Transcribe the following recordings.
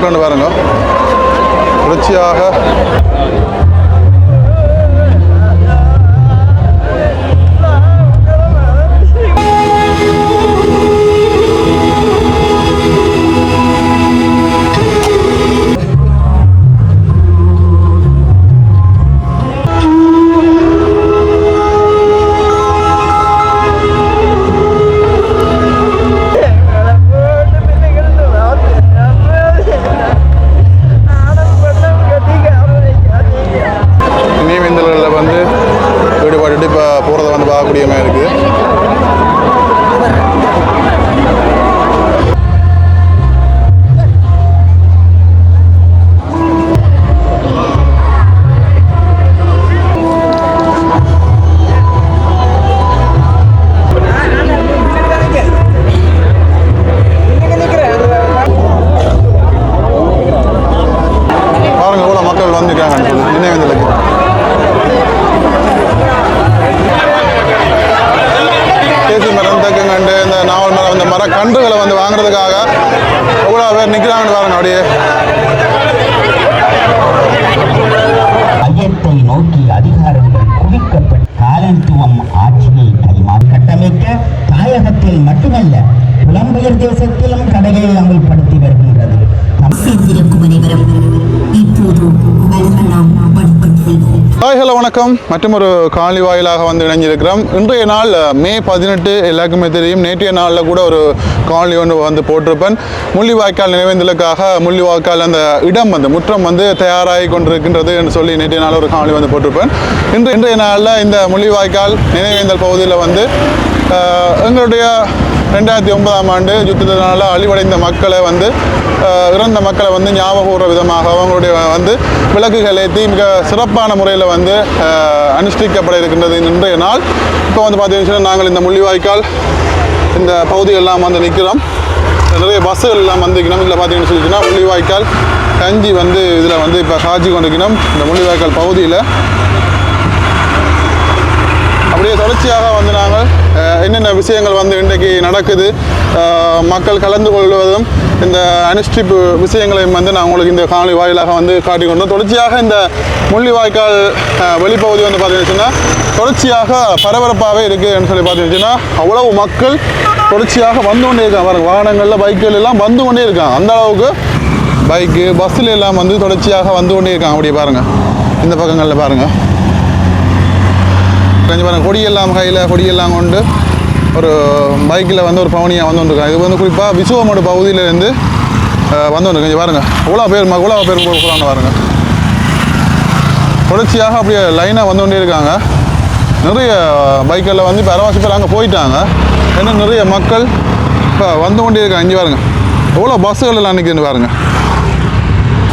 மக்கள் பாருங்க தொடர்ச்சியாக கன்றுகளை வந்து வாங்குறதுக்காக எவ்வளோ பேர் நிற்கிறாங்கன்னு பாருங்க. அப்படியே மையத்தை நோக்கி அதிகாரங்கள் குவிக்கப்பட்ட காலனித்துவம் ஆட்சியை கட்டமைக்க தாயகத்தில் மட்டுமல்ல புலம்பெயர் தேசத்திலும் தடைகளை அமல்படுத்தி வருகின்றது. ஹலோ வணக்கம். மற்றும் ஒரு காணொலி வாயிலாக வந்து இணைஞ்சிருக்கிறோம். இன்றைய நாள் மே 18 எல்லாருக்குமே தெரியும். நேற்றைய நாளில் கூட ஒரு காணொலி ஒன்று வந்து போட்டிருப்பேன். முள்ளிவாய்க்கால் நினைவேந்தலுக்காக முள்ளிவாய்க்கால் அந்த இடம் வந்து முற்றம் வந்து தயாராகி கொண்டிருக்கின்றது என்று சொல்லி நேற்றைய நாள் ஒரு காணொலி வந்து போட்டிருப்பேன். இன்றைய நாளில் இந்த முள்ளிவாய்க்கால் நினைவேந்தல் பகுதியில் வந்து எங்களுடைய 2009ஆம் ஆண்டு யுத்தத்தினால அழிவடைந்த மக்களை வந்து இறந்த மக்களை வந்து ஞாபகூற விதமாக அவங்களுடைய வந்து விளக்குகள் ஏற்றி மிக சிறப்பான முறையில் வந்து அனுஷ்டிக்கப்பட இருக்கின்றது இன்றைய நாள். இப்போ வந்து பார்த்தீங்கன்னா நாங்கள் இந்த முள்ளிவாய்க்கால் இந்த பகுதியெல்லாம் வந்து நிற்கிறோம். நிறைய பஸ்ஸுகள் எல்லாம் வந்துக்கணும். இதில் பார்த்தீங்கன்னு சொல்லிச்சுன்னா முள்ளிவாய்க்கால் கஞ்சி வந்து இதில் வந்து இப்போ காய்ச்சி கொண்டிருக்கணும். இந்த முள்ளிவாய்க்கால் பகுதியில் அப்படியே தொடர்ச்சியாக வந்து நாங்கள் என்னென்ன விஷயங்கள் வந்து இன்றைக்கு நடக்குது, மக்கள் கலந்து கொள்வதும் இந்த அனுஷ்டிப்பு விஷயங்களையும் வந்து நான் உங்களுக்கு இந்த காணொலி வாயிலாக வந்து காட்டிக்கொண்டோம். தொடர்ச்சியாக இந்த முள்ளிவாய்க்கால் வெளிப்பகுதி வந்து பார்த்தீங்கன்னா தொடர்ச்சியாக பரபரப்பாகவே இருக்குதுன்னு சொல்லி பார்த்தீங்கன்னா அவ்வளவு மக்கள் தொடர்ச்சியாக வந்து கொண்டே இருக்காங்க. பாருங்கள், வாகனங்களில் பைக்குகள் எல்லாம் வந்து கொண்டே இருக்காங்க. அந்த அளவுக்கு பைக்கு பஸ்ஸில் எல்லாம் வந்து தொடர்ச்சியாக வந்து கொண்டே இருக்காங்க. அப்படியே பாருங்கள், இந்த பக்கங்களில் பாருங்கள் கொஞ்சம் பாருங்கள், கொடியெல்லாம் கையில் கொடியெல்லாம் கொண்டு ஒரு பைக்கில் வந்து ஒரு பவனியாக வந்து வந்துருக்காங்க. இது வந்து குறிப்பாக விசுவமோட பகுதியிலேருந்து வந்து வந்து கொஞ்சம் பாருங்கள் இவ்வளோ பேர் போகிறாங்க பாருங்கள். தொடர்ச்சியாக அப்படியே லைனாக வந்து கொண்டே இருக்காங்க. நிறைய பைக்கில் வந்து இப்போ அரவாசி பேர் அங்கே போயிட்டாங்க. ஏன்னா நிறைய மக்கள் இப்போ வந்து கொண்டே இருக்காங்க. இங்கே பாருங்கள் எவ்வளோ பஸ்ஸுகள் எல்லாம் நிற்கிதுன்னு பாருங்கள்.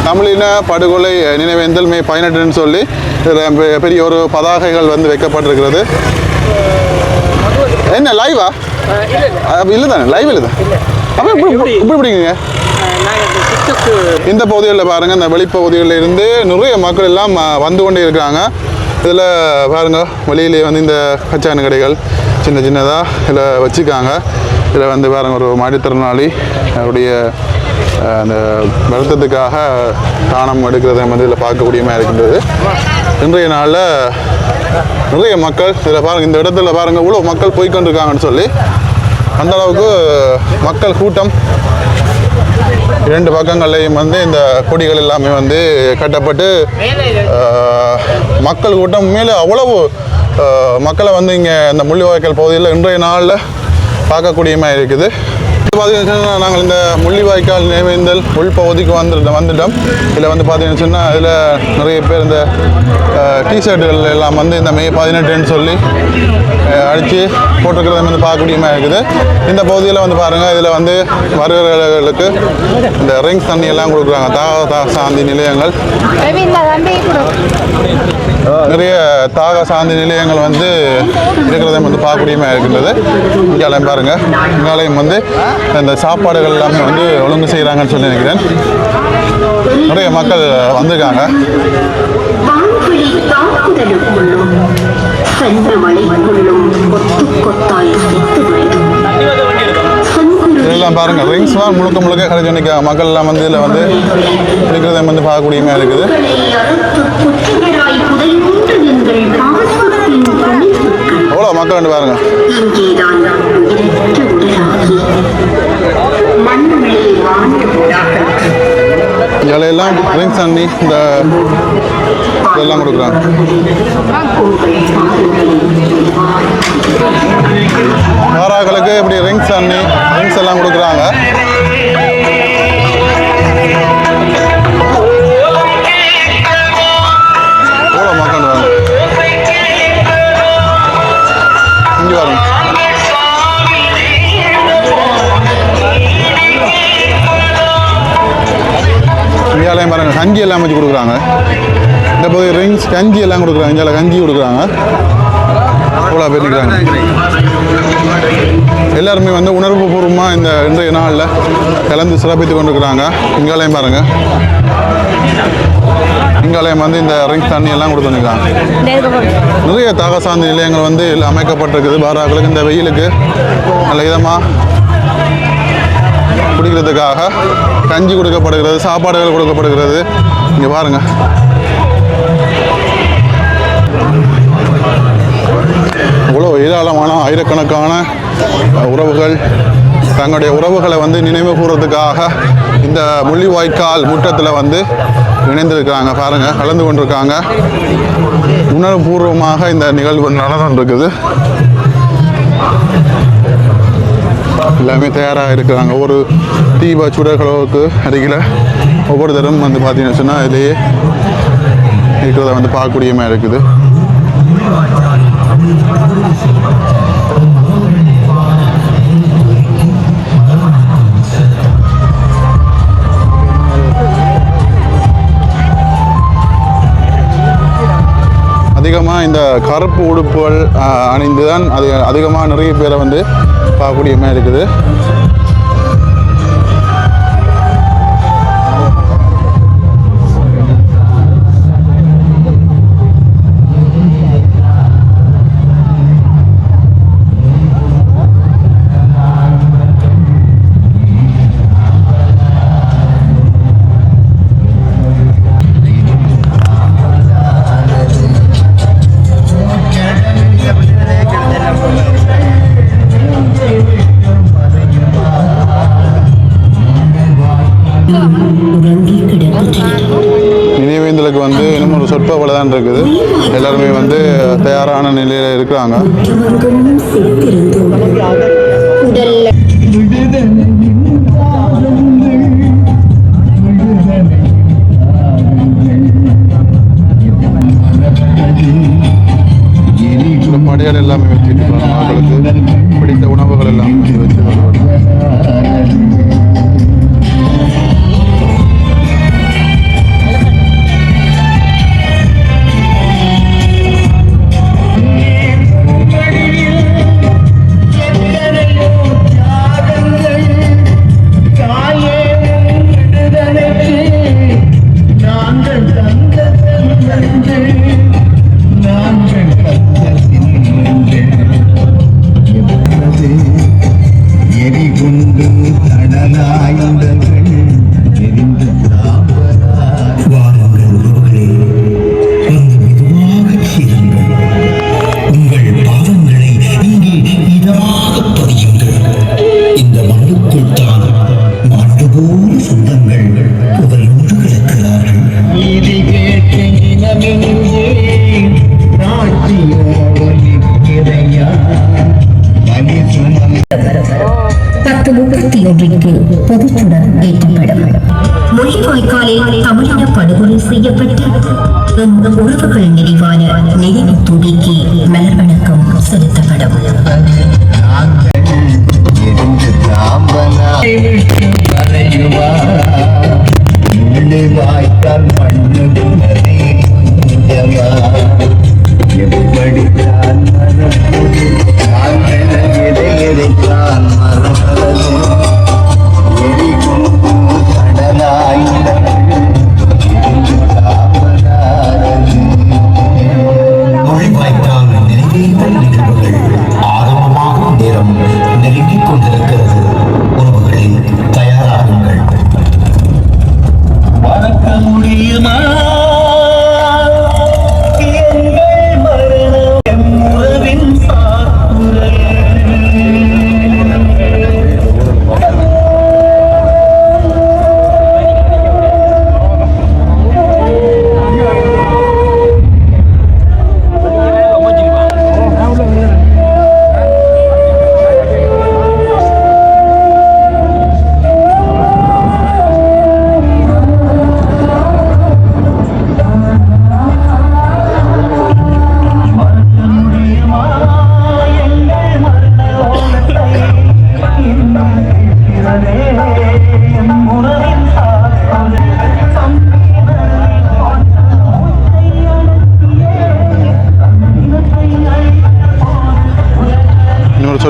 தமிழின படுகொலை நினைவேந்தல் மே 18ன்னு சொல்லி பெரிய ஒரு பதாகைகள் வந்து வைக்கப்பட்டிருக்கிறது. என்ன லைவா? இல்லை தானே, லைவ் இல்லை தான். அப்போ இப்படி பிடிக்குங்க. இந்த பகுதிகளில் பாருங்கள், இந்த வெளிப்பகுதிகளில் இருந்து நிறைய மக்கள் எல்லாம் வந்து கொண்டே இருக்காங்க. இதில் பாருங்கள் வெளியிலே வந்து இந்த கச்சான கடைகள் சின்ன சின்னதாக இதில் வச்சுருக்காங்க. இதில் வந்து பாருங்கள் ஒரு மாற்றுத்திறனாளி அவருடைய அந்த வருத்தத்துக்காக தானம் எடுக்கிறத வந்து இதில் பார்க்கக்கூடியமாக இருக்கின்றது. இன்றைய நாளில் நிறைய மக்கள் இதில் பாருங்கள், இந்த இடத்துல பாருங்கள் இவ்வளோ மக்கள் போய்கொண்டிருக்காங்கன்னு சொல்லி அந்த அளவுக்கு மக்கள் கூட்டம். இரண்டு பக்கங்கள்லையும் வந்து இந்த கொடிகள் எல்லாமே வந்து கட்டப்பட்டு மக்கள் கூட்டம் மேலே அவ்வளவு மக்களை வந்து இங்கே இந்த முள்ளிவாய்க்கால் பகுதியில் இன்றைய நாளில் பார்க்கக்கூடியமாக இருக்குது. பார்த்தீங்கன்னா நாங்கள் இந்த முள்ளிவாய்க்கால் நினைவேந்தல் உள்பகுதிக்கு வந்துட்டோம். இதில் வந்து பார்த்தீங்கன்னு சொன்னால் அதில் நிறைய பேர் இந்த டிஷர்ட்டுகள் எல்லாம் வந்து இந்த மே 18ன்னு சொல்லி அடித்து போட்டிருக்கிறத வந்து பார்க்கக்கூடியமாக இருக்குது. இந்த பகுதியில் வந்து பாருங்கள், இதில் வந்து வருகிறவர்களுக்கு இந்த ரிங்ஸ் தண்ணி எல்லாம் கொடுக்குறாங்க. தாக சாந்தி நிலையங்கள், நிறைய தாக சாந்தி நிலையங்கள் வந்து இருக்கிறத வந்து பார்க்கக்கூடியமாக இருக்கின்றது. இங்காலையும் பாருங்கள், இங்காலையும் வந்து இந்த சாப்பாடுகள் எல்லாமே வந்து ஒழுங்கு செய்கிறாங்கன்னு சொல்லி நினைக்கிறேன். நிறைய மக்கள் வந்திருக்காங்க. இதெல்லாம் பாருங்கள் ரிங்ஸ் தான் முழுக்க முழுக்க கரைச்சோனிக்கா மக்கள் எல்லாம் வந்து இதில் வந்து இருக்கிறத வந்து பார்க்கக்கூடியமாக இருக்குது. எவ்வளோ மக்கள் வந்து பாருங்க. இலையெல்லாம் ரிங்ஸ் தண்ணி இந்த இதெல்லாம் கொடுக்குறாங்க. வாராக்களுக்கு இப்படி ரிங்ஸ் தண்ணி ரிங்ஸ் எல்லாம் கொடுக்குறாங்க. எவ்வளோ மக்கள் வாங்க இங்கே வாங்க. இந்தியாலையும் பாருங்க கஞ்சி எல்லாம் வச்சு கொடுக்குறாங்க. இந்த போய் ரிங்ஸ் கஞ்சி எல்லாம் கொடுக்குறாங்க. இந்தியாவில் கஞ்சி கொடுக்குறாங்க. இவ்வளோ பேர் நிற்கிறாங்க. எல்லாருமே வந்து உணர்வு பூர்வமாக இந்த இன்றைய நாளில் கலந்து சிறப்பித்து கொண்டிருக்கிறாங்க. இங்காலையும் பாருங்க. இங்காலையும் வந்து இந்த ரிங்ஸ் தண்ணி எல்லாம் கொடுத்து வந்துருக்காங்க. நிறைய தாகசாந்தி நிலையங்கள் வந்து இதில் அமைக்கப்பட்டிருக்குது. பாராக்களுக்கு இந்த வெயிலுக்கு நல்ல விதமாக குடிக்கிறதுக்காக கஞ்சி கொடுக்கப்படுகிறது, சாப்பாடுகள் கொடுக்கப்படுகிறது. இங்கே பாருங்க. இவ்வளோ ஏராளமான ஆயிரக்கணக்கான உறவுகள் தங்களுடைய உறவுகளை வந்து நினைவு கூறதுக்காக இந்த முள்ளிவாய்க்கால் முற்றத்தில் வந்து இணைந்திருக்கிறாங்க. பாருங்கள், கலந்து கொண்டிருக்காங்க. உணர்வுபூர்வமாக இந்த நிகழ்வு நடந்துருக்குது. எல்லாமே தயாராக இருக்கிறாங்க. ஒரு தீப சுடர்களுக்கு அருகில் ஒவ்வொருத்தரும் வந்து பார்த்தீங்கன்னு சொன்னால் இதிலேயே இருக்கிறத வந்து பார்க்கக்கூடியமாக இருக்குது. அதிகமாக இந்த கருப்பு உடுப்புகள் அணிந்து தான் அது அதிகமாக நிறைய பேரை வந்து பார்க்கக்கூடியமாக இருக்குது. நினைவேந்தலுக்கு வந்து இன்னும் ஒரு சொற்ப தான் இருக்குது. எல்லாருமே வந்து தயாரான நிலையில் இருக்கிறாங்க. படையால் எல்லாமே வச்சுட்டு மக்களுக்கு பிடித்த உணவுகள் எல்லாம் வச்சு பொதுச்சுடர் ஏற்றப்படும். முள்ளிவாய்க்காலில் தமிழின படுகொலை செய்யப்பட்ட உறவுகள் நிறைவான நினைவு துடிக்கு மலர் வணக்கம் செலுத்தப்படும். ஆரம்பமாகும் நேரம் நெருங்கிக் கொண்டிருக்கிறது.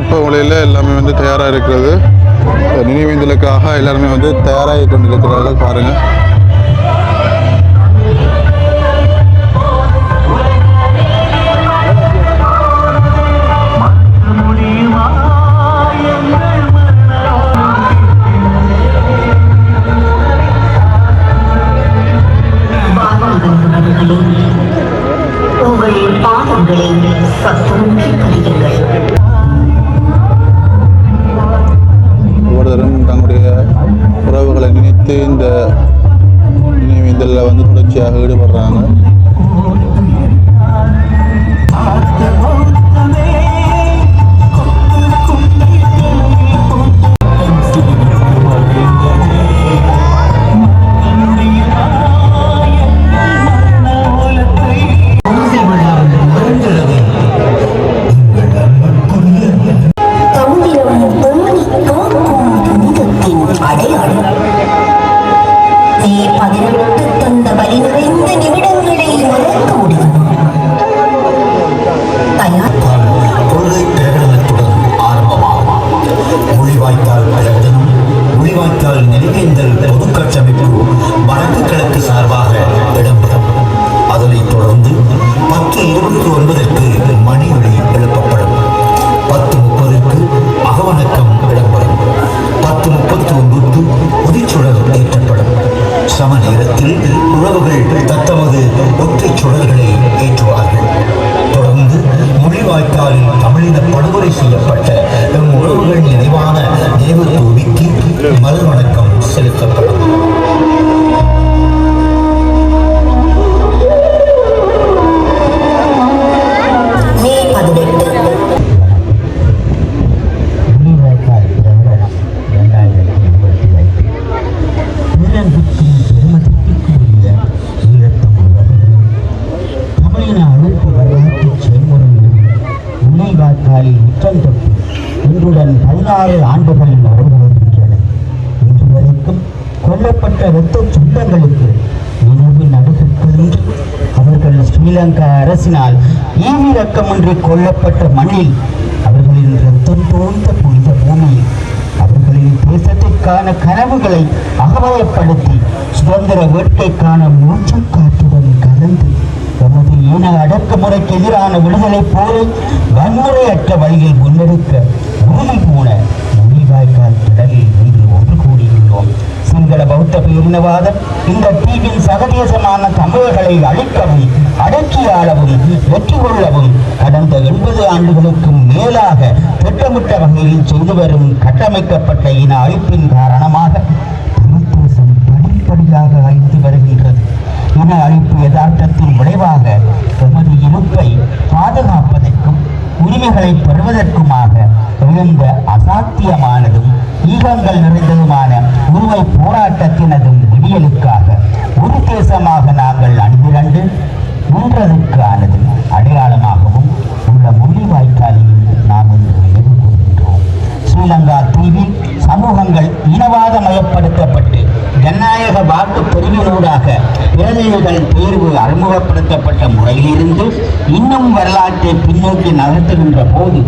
வெப்ப உலையில் எல்லாமே வந்து தயாராக இருக்கிறது. நினைவேந்தலுக்காக எல்லாருமே வந்து தயாராகி கொண்டிருக்கிறார்கள். பாருங்கள். உங்கள் பாதங்களை சத்தமின்றி பதியுங்கள். ஒவ்வொருத்தரும் தங்களுடைய உறவுகளை நினைத்து இந்த நினைவேந்தலில் வந்து தொடர்ச்சியாக ஈடுபடுறாங்க. இன்றுடன் 16 ஆண்டுகள் நிறைவேறுகின்றன. இன்று வரைக்கும் கொல்லப்பட்ட இரத்த சொந்தங்களுக்கு நினைவு நடுகின்ற அவர்கள் ஸ்ரீலங்கா அரசினால் ஈவிரக்கமின்றி கொல்லப்பட்ட மண்ணில், அவர்களின் இரத்தம் தோய்ந்த புனித பூமியில், அவர்களின் தேசத்திற்கான கனவுகளை அகவயப்படுத்தி சுதந்திர வேட்கைக்கான மூச்சு காற்றுடன் கலந்து தமது இன அடக்குமுறைக்கு எதிரான விடுதலை போரை வன்முறையற்ற வழியில் முன்னெடுக்க உறுதி போன முள்ளிவாய்க்கால் திடலில் இன்று ஒன்று கூடியுள்ளோம். சிங்கள பௌத்த பேரினவாதம் இந்த தீவின் சகதேசமான தமிழர்களை அழிக்கவும் அடக்கியாளவும் வெற்றி கொள்ளவும் கடந்த 80 ஆண்டுகளுக்கும் மேலாக திட்டமிட்ட வகையில் செய்து வரும் கட்டமைக்கப்பட்ட இன அழிப்பின் காரணமாக தமிழ் தேசம் படிப்படியாக அழிந்து வருகின்றது. இன அழிப்பு யதார்த்தத்தின் விளைவாக எமது இருப்பை பாதுகாப்பதற்கும் உரிமைகளை பெறுவதற்குமாக எழுந்த அசாத்தியமானதும் ஈகங்கள் நிறைந்ததுமான உரிமை போராட்டத்தினதும் விடியலுக்காக ஒரு தேசமாக நாங்கள் அணிதிரண்டு நின்றதற்கானது அடையாளமாகவும் உள்ள முள்ளிவாய்க்காலையும் நாம் இன்று எதிர்கொள்கின்றோம். ஸ்ரீலங்கா தீவில் சமூகங்கள் இனவாதமயப்படுத்தப்பட்டு ஜனநாயக வாக்கு பிரிவினூடாக பிரதிநிதிகள் தேர்வு அறிமுகப்படுத்தப்பட்ட முறையிலிருந்து இன்னும் வரலாற்றை பின்னோக்கி நகர்த்துகின்ற போது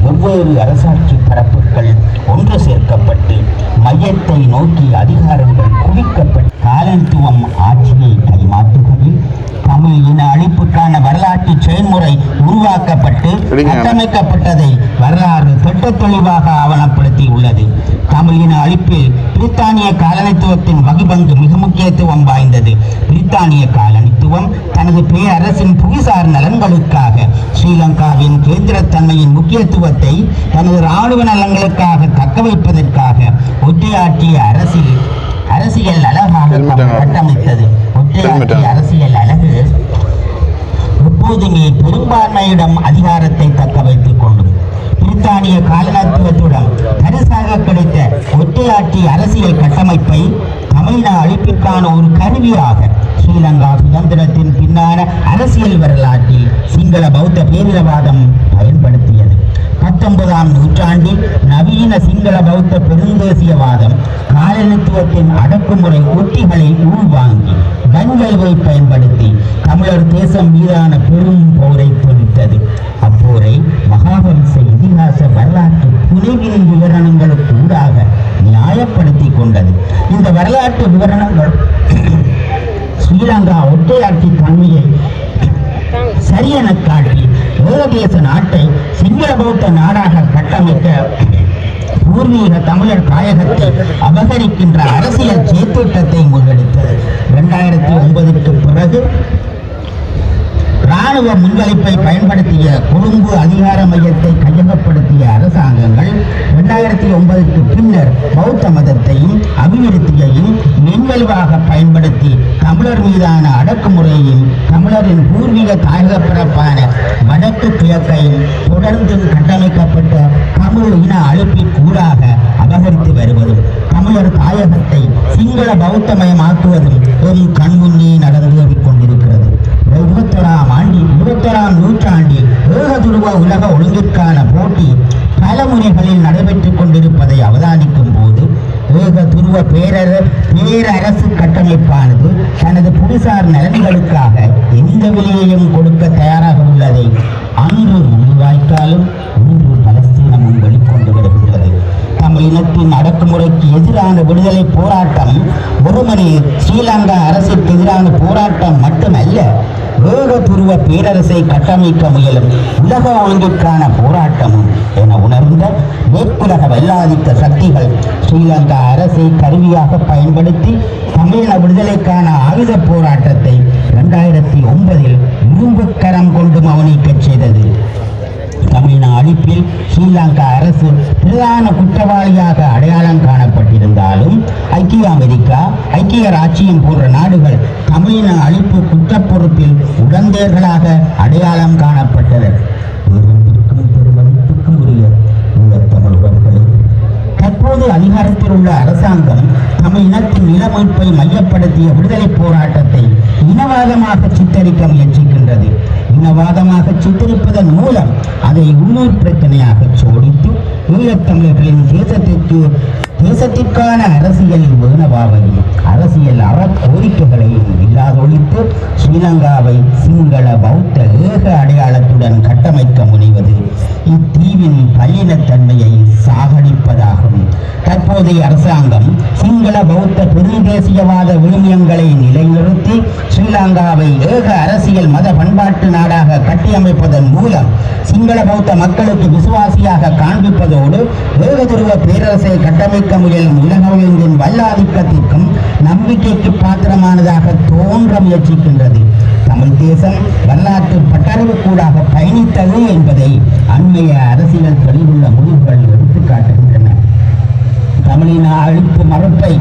வெவ்வேறு அரசாட்சி பரப்புகள் ஒன்று சேர்க்கப்பட்டு மையத்தை நோக்கி அதிகாரங்கள் குவிக்கப்பட்டு காலனித்துவம் ஆட்சியை கைமாற்றுகையில் தமிழ் இன அழிப்புக்கான வரலாற்று செயல்முறை உருவாக்கப்பட்டு கட்டமைக்கப்பட்டதை வரலாறு திட்ட தெளிவாக ஆவணப்படுத்தி உள்ளது. தமிழ் இன அழிப்பில் பிரித்தானிய காலனித்துவத்தின் வகிபங்கு மிக முக்கியத்துவம் வாய்ந்தது. பிரித்தானிய காலனித்துவம் தனது பேரரசின் புவிசார் நலன்களுக்காக ஸ்ரீலங்காவின் கேந்திரத்தன்மையின் முக்கியத்துவத்தை தனது இராணுவ நலன்களுக்காக தக்க வைப்பதற்காக ஒற்றையாற்றிய அரசியல் அழகாக கட்டமைத்தது. ஒற்றையாற்றிய அரசியல் அழகு எப்போதுமே பெரும்பான்மையிடம் அதிகாரத்தை தக்க வைத்துக் கொண்டும் பிரித்தானிய காலனித்துவத்துடன் பரிசாக கிடைத்த ஒற்றையாட்சி அரசியல் கட்டமைப்பை தமிழின அழிப்பிற்கான ஒரு கருவியாக ஸ்ரீலங்கா சுதந்திரத்தின் பின்னான அரசியல் வரலாற்றில் சிங்கள பௌத்த பேரினவாதம் பயன்படுத்தியது. 19ஆம் நூற்றாண்டில் நவீன சிங்கள பௌத்த பெருந்தேசியவாதம் காலனித்துவத்தின் அடக்குமுறை உத்திகளை உள்வாங்கி வன்வல்வை பயன்படுத்தி தமிழர் தேசம் மீதான பெரும் போரை தொடுத்தது. அப்போரை மகாவம்ச இதிகாச வரலாற்று புனைவின் விவரணங்களுக்கு ஊடாக நியாயப்படுத்திக் கொண்டது. இந்த வரலாற்று விவரணங்கள் ஸ்ரீலங்கா ஒற்றையாட்சி தன்மையை சரியென காட்டி ஏகதேச நாட்டை சிங்கள பௌத்த நாடாக கட்டமைக்க பூர்வீக தமிழர் தாயகத்தை அபகரிக்கின்ற அரசியல் செயற்திட்டத்தை முன்னெடுத்தது. 2009க்கு பிறகு இராணுவ முன்வலிப்பை பயன்படுத்திய கொழும்பு அதிகார மையத்தை கையகப்படுத்திய அரசாங்கங்கள் 2009க்கு பின்னர் பௌத்த மதத்தையும் அபிவிருத்தியையும் மென்வலுவாக பயன்படுத்தி தமிழர் மீதான அடக்குமுறையையும் தமிழரின் பூர்வீக தாயக பிறப்பான வடக்கு கிழக்கையும் தொடர்ந்து கட்டமைக்கப்பட்ட தமிழ் இன அழிப்பிற்கூடாக அபகரித்து வருவதும் தமிழர் தாயகத்தை சிங்கள பௌத்தமயமாக்குவதும் ஒரு கண்முன்னே நடந்து கொண்டிருக்கிறது. 21ஆம் நூற்றாண்டில் ஏகதுருவ உலக ஒழுங்கிற்கான போட்டி பல முறைகளில் நடைபெற்றுக் கொண்டிருப்பதை அவதானிக்கும் போது ஏகதுருவ பேரரசு கட்டமைப்பானது தனது புவிசார் நலன்களுக்காக எந்த விலையையும் கொடுக்க தயாராக உள்ளதை அன்று முள்ளிவாய்க்காலும் இன்று பலஸ்தீனமும் வெளிக்கொண்டு வருகின்றது. தமிழ் இனத்தின் அடக்குமுறைக்கு எதிரான விடுதலை போராட்டம் ஒருமனே ஸ்ரீலங்கா அரசுக்கு எதிரான போராட்டம் மட்டுமல்ல, ஏகதுருவ பேரரசை கட்டமைக்க முயலும் உலக ஒழுங்கிற்கான போராட்டமும் என உணர்ந்த மேற்குலக வல்லாதிக்க சக்திகள் ஸ்ரீலங்கா அரசை கருவியாக பயன்படுத்தி தமிழீழ விடுதலைக்கான ஆயுத போராட்டத்தை 2009இல் இரும்புக்கரம் கொண்டு மௌனிக்கச் செய்தது. தமிழின அழிப்பில் ஸ்ரீலங்கா அரசு பிரதான குற்றவாளியாக அடையாளம் காணப்பட்டிருந்தாலும் ஐக்கிய அமெரிக்கா, ஐக்கிய ராச்சியம் போன்ற நாடுகள் தமிழின அழிப்பு குற்றப்பொறுப்பில் உடந்தேர்களாக அடையாளம் காணப்பட்டனர். பெருமதிப்புக்கும் உரிய தமிழ் உறவுகளே, தற்போது அதிகாரத்தில் உள்ள அரசாங்கம் தமிழ் இனத்தின் நிலமீட்பை மையப்படுத்திய விடுதலை போராட்டத்தை இனவாதமாக சித்தரிக்க முயற்சிக்கின்றது. இனவாதமாக சித்தரிப்பதன் மூலம் அதை உள்ளூர் பிரச்சனையாக சோடித்து ஈழத்தமிழர்களின் தேசத்திற்கான அரசியல் வேணவாவையும் அரசியல் கோரிக்கைகளையும் இல்லாதொழித்து ஸ்ரீலங்காவை சிங்கள பௌத்த ஏக அடையாளத்துடன் கட்டமைக்க முனைவது இத்தீவின் பல்லினத்தன்மையை சாகடிப்பதாகும். தற்போதைய அரசாங்கம் சிங்கள பௌத்த பெருந்தேசியவாத விழுமியங்களை நிலைநிறுத்தி ஸ்ரீலங்காவை ஏக அரசியல் மத பண்பாட்டு நாடாக கட்டியமைப்பதன் மூலம் சிங்கள பௌத்த மக்களுக்கு விசுவாசியாக காண்பிப்பதோடு ஏகதுருவ பேரரசை கட்டமைக்க முயலும் உலக ஒழுங்கின் வல்லாதிக்கத்திற்கும் நம்பிக்கைக்கு பாத்திரமானதாக தோன்ற முயற்சிக்கின்றது. தமிழ் தேசம் வரலாற்று பட்டறிவு கூடாக பயணித்தது என்பதை அண்மைய அரசியல் தெளிவுள்ள முடிவுகள் எடுத்துக்காட்டுகின்றன. தமிழின அழிப்பு மறுப்பை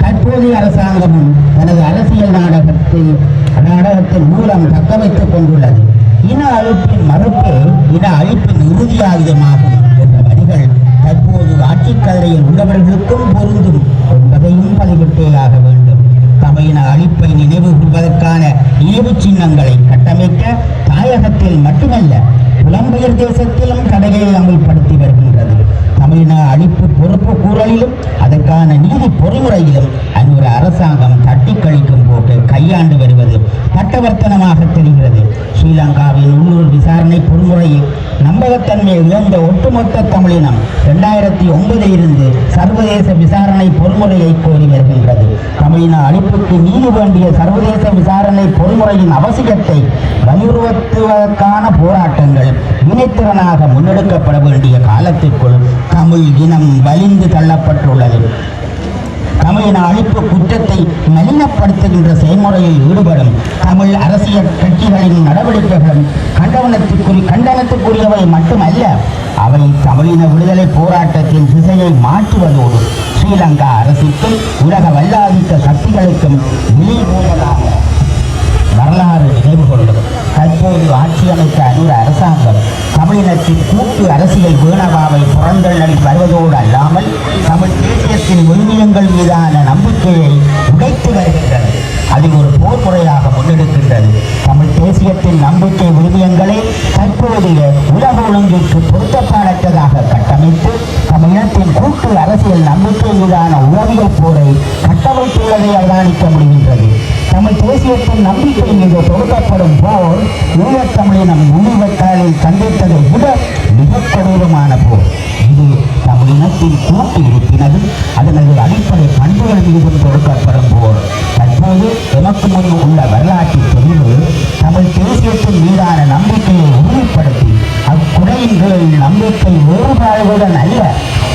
தற்போதைய அரசாங்கமும் தனது அரசியல் நாடகத்தின் மூலம் தக்க வைத்துக் கொண்டுள்ளது. இன அழிப்பின் மறுப்பு இன அழிப்பின் இறுதி ஆயுதமாகும் என்ற வரிகள் தற்போது ஆட்சிக் கதிரையில் உள்ளவர்களுக்கும் பொருந்தும் என்பதையும் பதிவிட்டேயாக வேண்டும். தமிழின அழிப்பை நினைவு கூறுவதற்கான நினைவு சின்னங்களை கட்டமைக்க தாயகத்தில் மட்டுமல்ல புலம்பெயர் தேசத்திலும் தடைகளை அமல்படுத்தி வருகின்றது. தமிழின அழிப்பு பொறுப்பு கூறலிலும் அதற்கான நீதி பொறிமுறையிலும் அந்நொரு அரசாங்கம் தட்டி கழிக்கும் போக்கு கையாண்டு வருவது பட்டவர்த்தனமாக தெரிகிறது. ஸ்ரீலங்காவின் உள்ளூர் விசாரணை பொறிமுறையில் நம்பகத்தன்மை இழந்த ஒட்டுமொத்த தமிழினம் 2009 இருந்து சர்வதேச விசாரணை பொறிமுறையை கோரி வருகின்றது. தமிழின அழிப்புக்கு நீதி வேண்டிய சர்வதேச விசாரணை பொறிமுறையின் அவசியத்தை வலியுறுத்துவதற்கான போராட்டங்கள் வினைத்திறனாக முன்னெடுக்கப்பட வேண்டிய காலத்திற்குள் தமிழ் இனம் வலிந்து தள்ளப்பட்டுள்ளது. தமிழின அழிப்பு குற்றத்தை நளினப்படுத்துகின்ற செயல்முறையில் ஈடுபடும் தமிழ் அரசியல் கட்சிகளின் நடவடிக்கைகளும் கண்டனத்துக்குரியவை மட்டுமல்ல, அவை தமிழின விடுதலை போராட்டத்தின் திசையை மாற்றுவதோடு ஸ்ரீலங்கா அரசுக்கும் உலக வல்லாதிக்க சக்திகளுக்கும் விழிபோவதாக வரலாறு நினைவு கொண்டது. தற்போது ஆட்சி அமைத்த அந்நிய அரசாங்கம் தமிழினத்தின் கூட்டு அரசியல் வீணவாவை புறந்தள்ளி வருவதோடு அல்லாமல் தமிழ் தேசியத்தின் விழுமியங்கள் மீதான நம்பிக்கையை உடைத்து வருகின்றது. அதை ஒரு போர் முறையாக முன்னெடுக்கின்றது. தமிழ் தேசியத்தின் நம்பிக்கை விழுமியங்களை தற்போதைய உலக ஒழுங்கிற்கு பொருத்தப்பாட உள்ளதை அவதானிக்க முடிகின்றது. தமிழ் தேசியத்தின் நம்பிக்கை மீது தொடுக்கப்படும் போர் ஈழத்தமிழினம் முனிவத்தாலில் சந்தித்ததை விட மிக கொடூரமான போர். இது தமிழினத்தின் கூட்டு இருப்பினதும் அதனது அடிப்படை பண்புகள் மீதும் தொடுக்கப்படும் போர். தற்போது எமக்கு முன் உள்ள வரலாற்று தெளிவு தமிழ் தேசியத்தின் மீதான நம்பிக்கையை உறுதிப்படுத்தி அக்குறையின் நம்பிக்கை வேறுபாடுகளுடன் அல்ல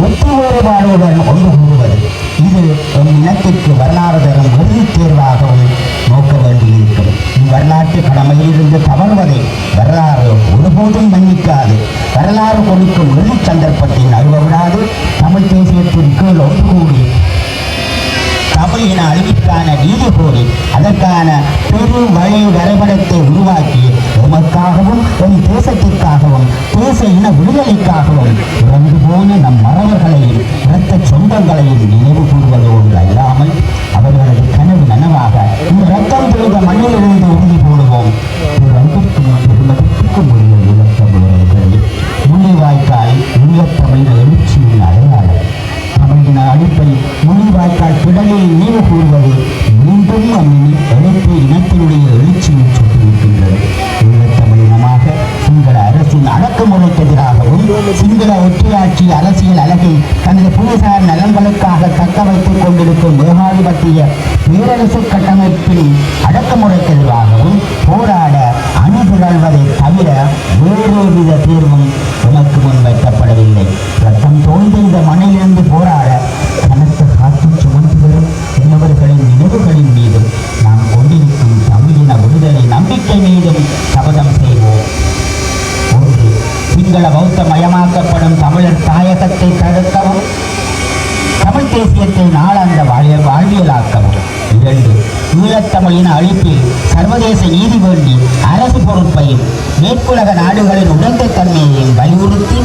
ஒத்து வேறுபாடுகளுடன் ஒன்று கூறுவது. இது என் இனத்திற்கு வரலாறு தரும் இறுதித் தேர்வாகவும் நோக்க வேண்டியிருக்கிறது. வரலாற்று கடமையிலிருந்து தவறுவதை வரலாறு ஒருபோதும் மன்னிக்காது. வரலாறு கொடுக்கும் இறுதி சந்தர்ப்பத்தை நழுவ விடாது. தமிழ் தேசியத்தின் கீழ் ஒன்று கூடி தமிழ் இன அழிவுக்கான நீதி கோரி அதற்கான பெரு வழி வரைபடத்தை உருவாக்கி எமக்காகவும் எம் தேசத்திற்காகவும் தேச இன விடுதலைக்காகவும் இறந்து போன நம் மறவர்களையும் இரத்த சொந்தங்களையும் நினைவு கூறுவதோடு அல்லாமல் அவர்களது கனவு நனவாக இந்த ரத்தம் பெய்த மண்ணிலிருந்து உறுதி போடுவோம். பெருமதிக்கும் உரிய ஈழத்தமிழர்களே, முள்ளிவாய்க்கால் ஈழத்தமிழ் எழுச்சியின் அடையாளம். தமிழின அழிப்பை முள்ளிவாய்க்கால் திடலில் நினைவு கூறுவது மீண்டும் எழுத்து இனத்தினுடைய எழுச்சியை சுட்டியிருக்கின்றது. ஈழத்தமிழினமாக சிங்கள அரசின் அடக்குமுறைக்கு எதிராகவும் சிங்கள ஒற்றையாட்சி அரசியல் அழகை தனது புவிசார் நலன்களுக்காக தக்க வைத்துக் கொண்டிருக்கும் ஏகாதிபத்திய பேரரசு கட்டமைப்பின் அடக்குமுறைக்கு எதிராகவும் போராட அணிதிரள்வதை தவிர வேறொருவித தீர்வும் எமக்கு முன்வைக்கப்படவில்லை. ரத்தம் தோய்ந்த இந்த மண்ணிலிருந்து போராட கனத்த காற்று சுமந்துகளும் இன்னவர்களின் நினைவுகளின் மீதும் நாம் கொண்டிருக்கும் தமிழின விடுதலை நம்பிக்கை மீதும் சபதம் செய்வோம். ஒன்று, சிங்கள பௌத்த மயமாக்கப்படும் தமிழர் தாயகத்தை தடுக்கவும் தமிழ் தேசியத்தை நாளாந்த வாழ்வியலாக்கவும். 2, ஈழத்தமிழின அழிப்பில் சர்வதேச நீதி வேண்டி அரசு பொறுப்பையும் மேற்குலக நாடுகளின் உடந்தைத்தன்மையையும் வலியுறுத்தி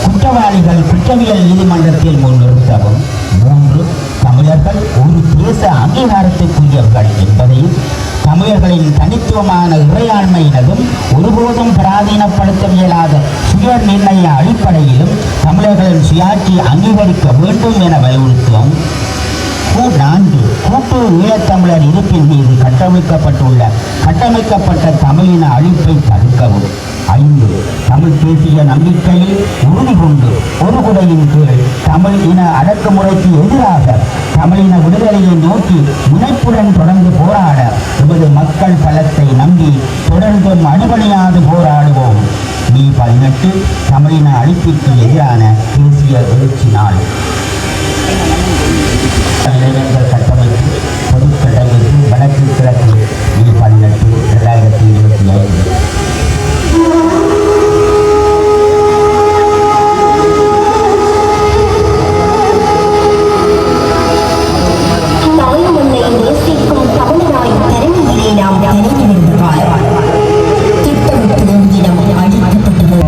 குற்றவாளிகள் குற்றவியல் நீதிமன்றத்தில் முன்னிறுத்தவும். 3, தமிழர்கள் ஒரு தேச அங்கீகாரத்துக்குரியவர்கள் என்பதையும் தமிழர்களின் தனித்துவமான இறையாண்மையினதும் ஒருபோதும் பராதீனப்படுத்த இயலாத சுய நிர்ணய அடிப்படையிலும் தமிழர்களின் சுயாட்சி அங்கீகரிக்க வேண்டும் என வலியுறுத்துவோம். 4, கூட்டு ஈழத்தமிழர் இருப்பின் மீது கட்டமைக்கப்பட்ட தமிழின அழிப்பை தடுக்கவும். 5, தமிழ் தேசிய நம்பிக்கையில் உறுதி கொண்டு ஒரு குடையின் கீழ் தமிழ் இன அடக்குமுறைக்கு எதிராக தமிழின விடுதலையை நோக்கி முனைப்புடன் தொடர்ந்து போராட எமது மக்கள் பலத்தை நம்பி தொடர்ந்தும் அடிபணியாது போராடுவோம். மே 18 தமிழின அழிப்பிற்கு எதிரான தேசிய எழுச்சி நாள். இளைஞர்கள் கட்டமைப்பு பொதுக்கட்டமைப்பு வடக்கு கிழக்கு மே 18, 2025. தாய்மண்ணை நேசிக்கும் தமிழராய் தரணியிலே நாம் நினைவிருந்த காலம் திட்டமிட்டு இடம் அழிக்கப்பட்டது.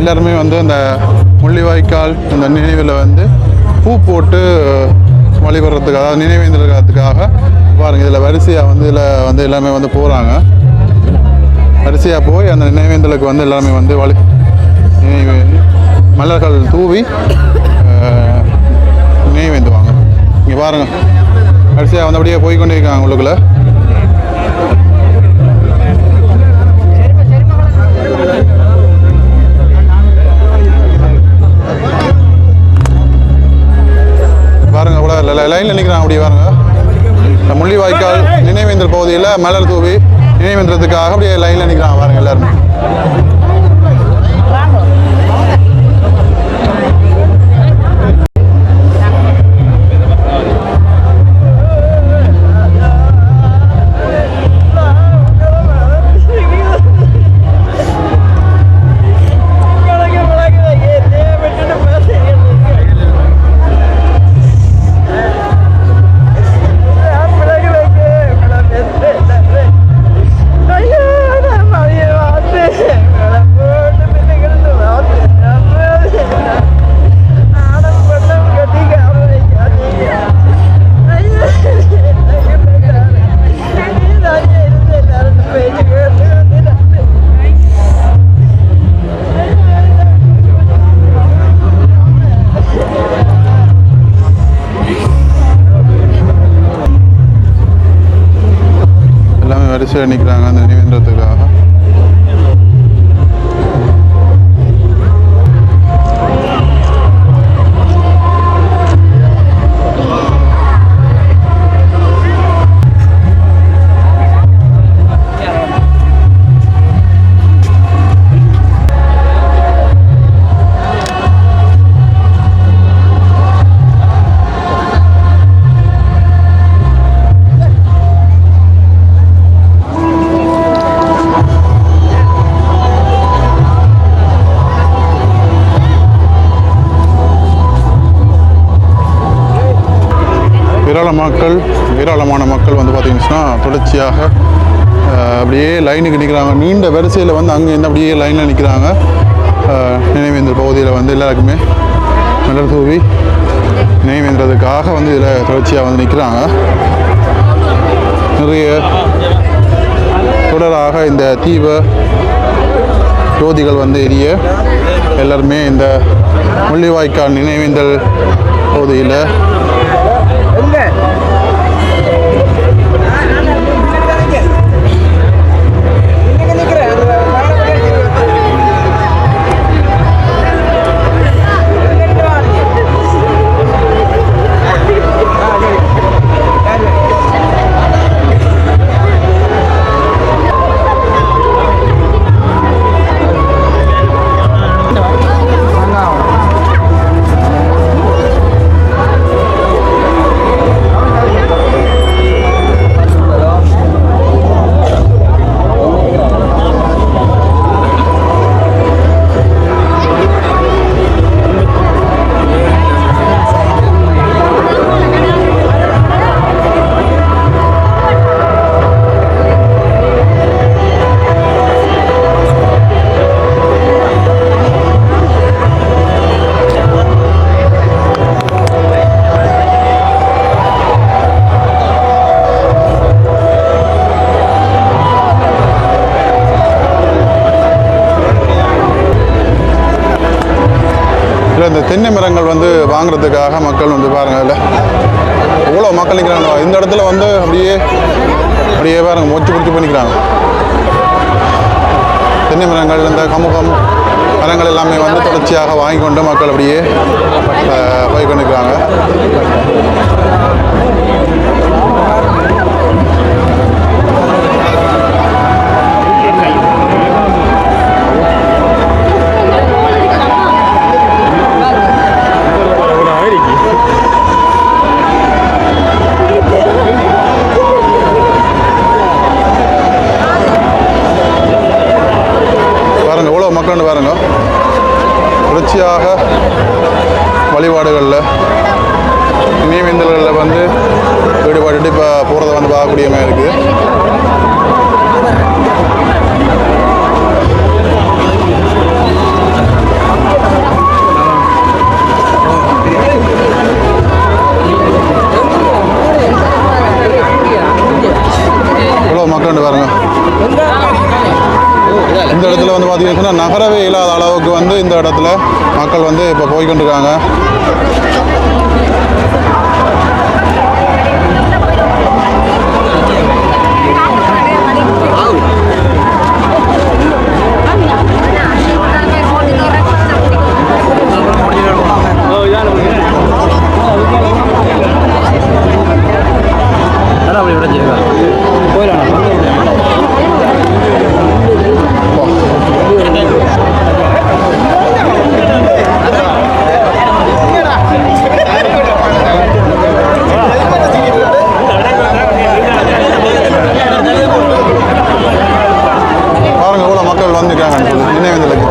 எல்லாருமே வந்து அந்த முள்ளிவாய்க்கால் அந்த நினைவில் வந்து பூ போட்டு வழிபடுறதுக்கு, அதாவது நினைவேந்தலுக்காக பாருங்கள். இதில் வரிசையாக வந்து இதில் வந்து எல்லாமே வந்து போகிறாங்க. வரிசையாக போய் அந்த நினைவேந்தலுக்கு வந்து எல்லாருமே வந்து மலர்கள் தூவி நினைவேந்துவாங்க. இங்கே பாருங்கள், வரிசையாக வந்து அப்படியே போய்கொண்டே இருக்காங்க உள்ளுக்குள்ளே. பாருங்க, கூட லைனில் நிற்கிறாங்க. அப்படியே பாருங்க, முள்ளிவாய்க்கால் நினைவேந்தல் பகுதியில் மலர் தூவி நினைவேந்தலுக்காக அப்படியே லைனில் நிற்கிறாங்க பாருங்க எல்லாருமே. வரிசையில் நிற்கிறாங்க அந்த நினைவேந்தலுக்காக. ஏராளமான மக்கள் வந்து பார்த்தீங்கன்னா தொடர்ச்சியாக அப்படியே லைனுக்கு நிற்கிறாங்க. நீண்ட வரிசையில் வந்து அங்கேருந்து அப்படியே லைனில் நிற்கிறாங்க. நினைவேந்தல் பகுதியில் வந்து எல்லாருக்குமே மலர் தூவி நினைவேந்ததுக்காக வந்து இதில் தொடர்ச்சியாக வந்து நிற்கிறாங்க. நிறைய தொடராக இந்த தீப ஜோதிகள் வந்து எரிய எல்லாருமே இந்த முள்ளிவாய்க்கால் நினைவேந்தல் பகுதியில் இந்த தென்னை மரங்கள் வந்து வாங்குறதுக்காக மக்கள் வந்து பாருங்கள். இல்லை எவ்வளோ மக்கள் நிற்கிறாங்க இந்த இடத்துல வந்து அப்படியே பாருங்கள், மொச்சு பிடிச்சி பண்ணிக்கிறாங்க. தென்னை மரங்கள், இந்த கமுகம் மரங்கள் எல்லாமே வந்து தொடர்ச்சியாக வாங்கி கொண்டு மக்கள் அப்படியே போய் கொண்டிருக்கிறாங்க. மக்கள் பாருங்க, தொடர்ச்சியாக வழிபாடுகளில் நினைவேந்தல்களில் வந்து ஈடுபாட்டு இப்போ போகிறத வந்து பார்க்கக்கூடிய மாதிரி இருக்குது. இந்த இடத்துல வந்து பார்த்தீங்கன்னா நகரவே இல்லாத அளவுக்கு வந்து இந்த இடத்துல மக்கள் வந்து இப்போ போய்கொண்டிருக்காங்க. பாருங்க எவ்வளோ மக்கள் வந்துருக்காங்க நினைவேந்தலுக்கு.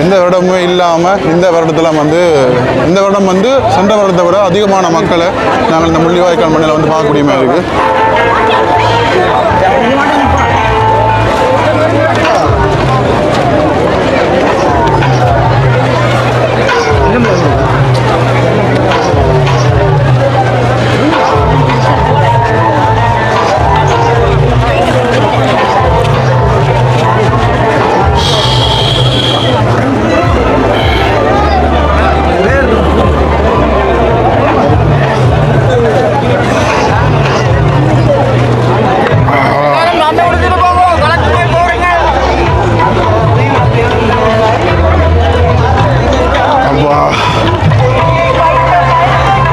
எந்த வருடமும் இல்லாமல் இந்த வருடத்தில் வந்து இந்த வருடம் வந்து சென்ற வருடத்தை விட அதிகமான மக்களை நாங்கள் இந்த முள்ளிவாய்க்கால் மண்ணில் வந்து பார்க்கக்கூடிய மாதிரி இருக்குது.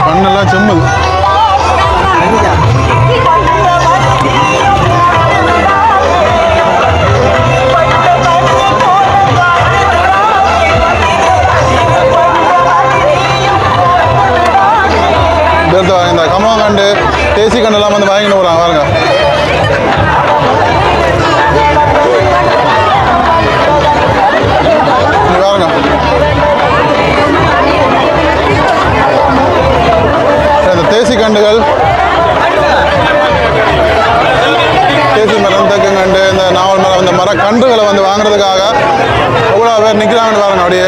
கண்ணெல்லாம் செம்முது. இந்த கம்மாங்கண்டு தேசி கண்டெல்லாம் வந்து வாங்கிட்டு போகிறாங்க பாருங்க. பாருங்க இந்த தேசி கண்டுகள், தேசி மரம், தெக்கங்கண்டு, இந்த நாவல் மரம், இந்த மர கன்றுகளை வந்து வாங்குறதுக்காக எவ்வளோ பேர் நிற்கிறாங்கன்னு பாருங்க. அப்படியே